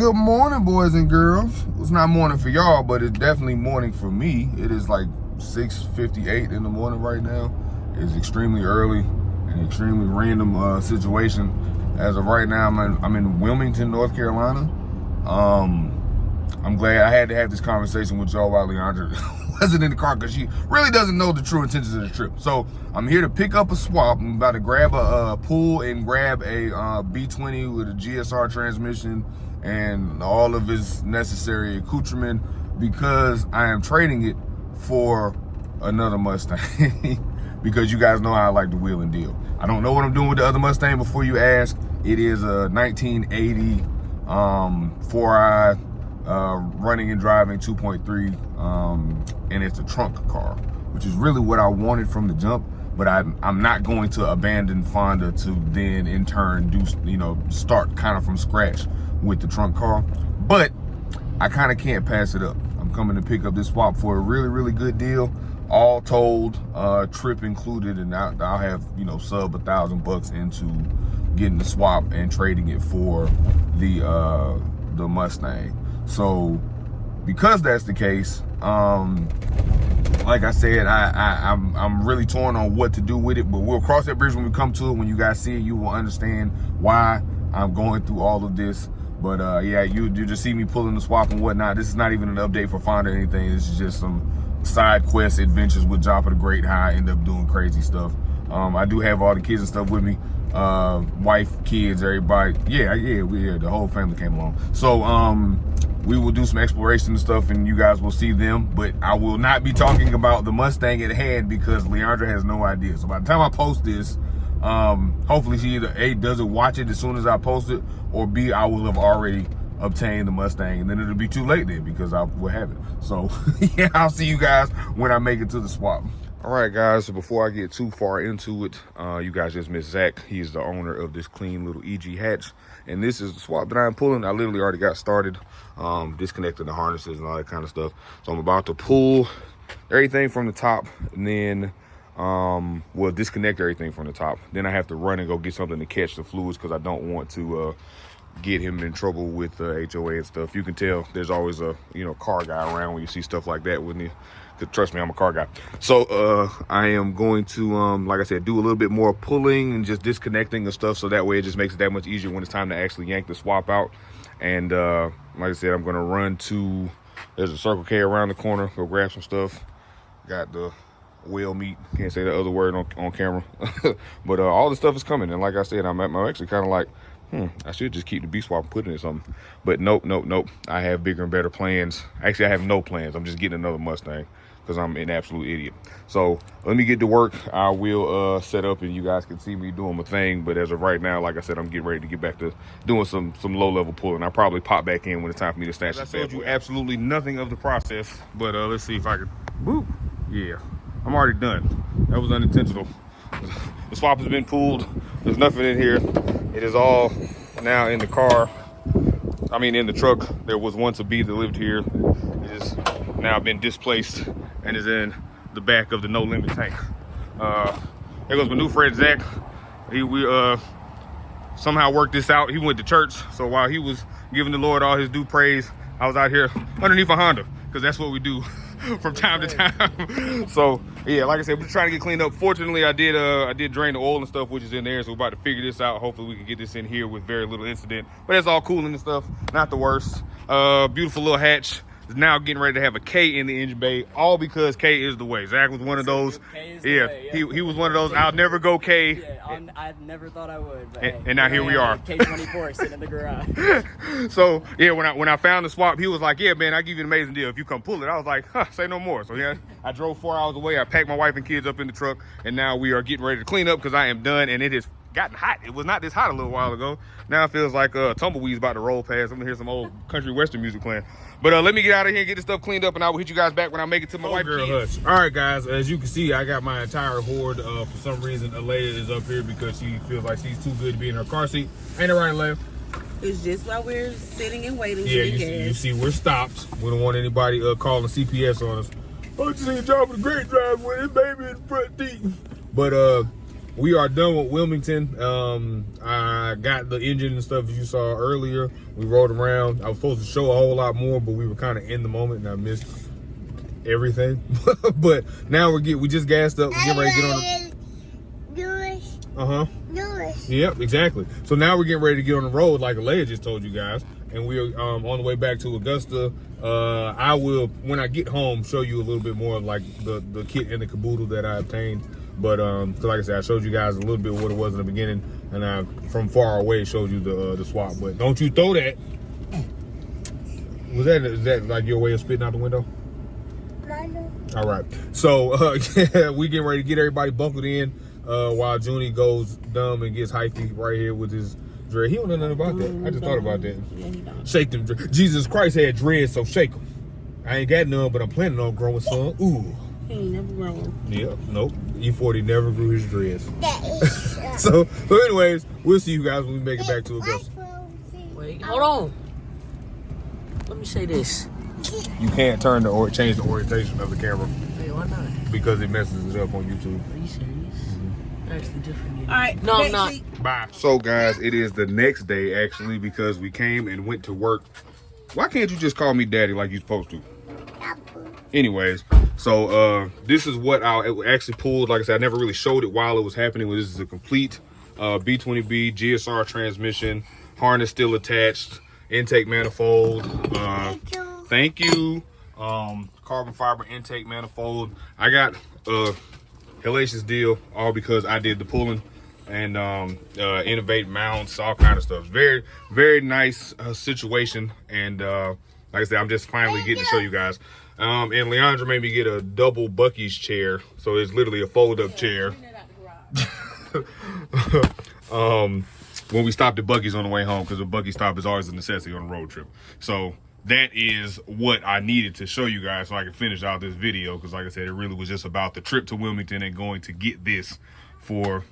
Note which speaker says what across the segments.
Speaker 1: Good morning, boys and girls. It's not morning for y'all, but it's definitely morning for me. It is like 6:58 in the morning right now. It's extremely early, an extremely random situation. As of right now, I'm in Wilmington, North Carolina. I'm glad I had to have this conversation with y'all while Leandra wasn't in the car because she really doesn't know the true intentions of the trip. So I'm here to pick up a swap. I'm about to grab a pull and grab a B20 with a GSR transmission and all of its necessary accoutrement because I am trading it for another Mustang. Because you guys know how I like to wheel and deal. I don't know what I'm doing with the other Mustang before you ask. It is a 1980 4i running and driving 2.3 and it's a trunk car, which is really what I wanted from the jump. But I'm not going to abandon Fonda to then in turn do, start kind of from scratch with the trunk car. But I kind of can't pass it up. I'm coming to pick up this swap for a really, really good deal. All told, trip included, and I'll have, sub $1,000 into getting the swap and trading it for the Mustang. So because that's the case, like I said, I'm really torn on what to do with it, but we'll cross that bridge when we come to it. When you guys see it, you will understand why I'm going through all of this. But yeah, you just see me pulling the swap and whatnot. This is not even an update for Fonda or anything. This is just some side quest adventures with Joppa the Great, how I end up doing crazy stuff. I do have all the kids and stuff with me, wife, kids, everybody. Yeah, the whole family came along. So we will do some exploration and stuff and you guys will see them, but I will not be talking about the Mustang at hand because Leandra has no idea. So by the time I post this, hopefully she either A, doesn't watch it as soon as I post it, or B, I will have already obtained the Mustang, and then it'll be too late then because I will have it. So yeah, I'll see you guys when I make it to the swap. All right, guys, so before I get too far into it, you guys just missed Zach. He's the owner of this clean little EG hatch, and this is the swap that I'm pulling. I literally already got started, disconnecting the harnesses and all that kind of stuff. So I'm about to pull everything from the top, and then we'll disconnect everything from the top. Then I have to run and go get something to catch the fluids because I don't want to get him in trouble with HOA and stuff. You can tell there's always a car guy around when you see stuff like that, wouldn't you? Because trust me, I'm a car guy. So I am going to, like I said, do a little bit more pulling and just disconnecting and stuff, so that way it just makes it that much easier when it's time to actually yank the swap out. And like I said, I'm gonna run to, there's a Circle K around the corner, go grab some stuff. Got the whale meat, can't say the other word on camera. But all the stuff is coming, and like I said, I'm actually kind of like, I should just keep the B swap and put it in something. But nope. I have bigger and better plans. Actually, I have no plans. I'm just getting another Mustang because I'm an absolute idiot. So let me get to work. I will set up and you guys can see me doing my thing. But as of right now, like I said, I'm getting ready to get back to doing some low-level pulling. I'll probably pop back in when it's time for me to snatch. I told you absolutely nothing of the process, but let's see if I can. Woo! Yeah, I'm already done. That was unintentional. The swap has been pulled. There's nothing in here. It is all now in the car. I mean, in the truck. There was once a bee that lived here. It has now been displaced and is in the back of the No Limit tank. There goes my new friend Zach. We somehow worked this out. He went to church, so while he was giving the Lord all his due praise, I was out here underneath a Honda, because that's what we do from time to time. So yeah, like I said, we're trying to get cleaned up. Fortunately, I did drain the oil and stuff, which is in there, so we're about to figure this out. Hopefully we can get this in here with very little incident, but that's all cooling and stuff, not the worst. Beautiful little hatch. Is now getting ready to have a K in the engine bay, all because K is the way. Zach was one of those. Yeah, he was one of those. I'll never go K.
Speaker 2: Yeah, I never thought I would. But
Speaker 1: and now here we are.
Speaker 2: K24 sitting in the garage.
Speaker 1: So yeah, when I found the swap, he was like, "Yeah, man, I give you an amazing deal if you come pull it." I was like, "Say no more." So yeah, I drove 4 hours away. I packed my wife and kids up in the truck, and now we are getting ready to clean up because I am done, and it has gotten hot. It was not this hot a little while ago. Now it feels like tumbleweeds about to roll past. I'm gonna hear some old country western music playing. But let me get out of here and get this stuff cleaned up, and I will hit you guys back when I make it to my wife. Hush. All right, guys, as you can see, I got my entire horde. For some reason, Alea is up here because she feels like she's too good to be in her car seat. Ain't it right, Alea?
Speaker 3: It's just while we're sitting and waiting.
Speaker 1: Yeah, you see, we're stopped. We don't want anybody calling CPS on us. Oh, just ain't Joppa the Great drive with his baby in the front seat. But we are done with Wilmington. I got the engine and stuff you saw earlier. We rode around. I was supposed to show a whole lot more, but we were kind of in the moment and I missed everything. But now we just gassed up. We're getting ready to get on the... Yep, exactly. So now we're getting ready to get on the road, like Alea just told you guys, and we are on the way back to Augusta. I will, when I get home, show you a little bit more of like the kit and the caboodle that I obtained. But cause like I said, I showed you guys a little bit of what it was in the beginning, and I from far away showed you the swap. But don't you throw that. Is that like your way of spitting out the window? All right. So yeah, we getting ready to get everybody buckled in. While Junie goes dumb and gets hyphy right here with his dread. He don't know nothing about that. I just thought about that. Shake them. Jesus Christ had dreads, so shake them. I ain't got none, but I'm planning on growing some. Ooh.
Speaker 3: He ain't never grown.
Speaker 1: Yep. Nope. E40 never grew his dreads. so anyways, we'll see you guys when we make it back to Augusta.
Speaker 2: Wait, hold on. Let me say this.
Speaker 1: You can't turn change the orientation of the camera
Speaker 2: Wait, why not?
Speaker 1: because it messes it up on YouTube.
Speaker 2: Are you serious? Actually different.
Speaker 3: All right.
Speaker 2: No, I'm not.
Speaker 1: Bye. So guys, it is the next day actually because we came and went to work. Why can't you just call me daddy like you're supposed to? Anyways, so this is what I actually pulled. Like I said, I never really showed it while it was happening. This is a complete B20B GSR transmission, harness still attached, intake manifold. Thank you. Carbon fiber intake manifold. I got hellacious deal all because I did the pulling and innovate mounts, all kind of stuff. Very, very nice situation. And like I said, I'm just finally getting to show you guys. And Leandra made me get a double Bucky's chair. So it's literally a fold-up chair. When we stopped at Bucky's on the way home, because a Bucky stop is always a necessity on a road trip. So that is what I needed to show you guys so I could finish out this video. Because like I said, it really was just about the trip to Wilmington and going to get this for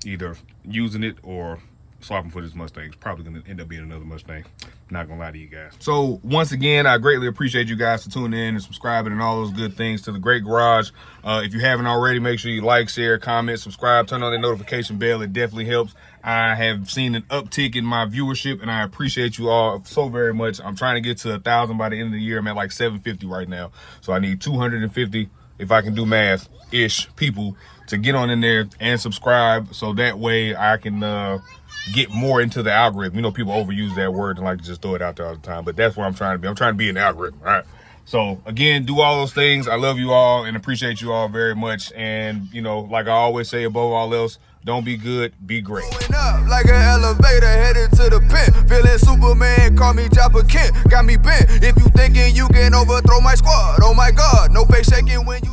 Speaker 1: either using it or swapping for this Mustang. It's probably going to end up being another Mustang. Not going to lie to you guys. So once again, I greatly appreciate you guys for tuning in and subscribing and all those good things to the Great Garage. If you haven't already, make sure you like, share, comment, subscribe, turn on the notification bell. It definitely helps. I have seen an uptick in my viewership and I appreciate you all so very much. I'm trying to get to 1,000 by the end of the year. I'm at like 750 right now. So I need 250, if I can do math-ish, people to get on in there and subscribe. So that way I can get more into the algorithm. You know, people overuse that word and like to just throw it out there all the time. But that's what I'm trying to be. I'm trying to be an algorithm, all right? So again, do all those things. I love you all and appreciate you all very much. And, you know, like I always say, above all else, don't be good, be great. Going up like an elevator headed to the pit. Feeling Superman, call me Joppa Kent. Got me bent. If you thinking you can overthrow my squad, oh my God, no face shaking when you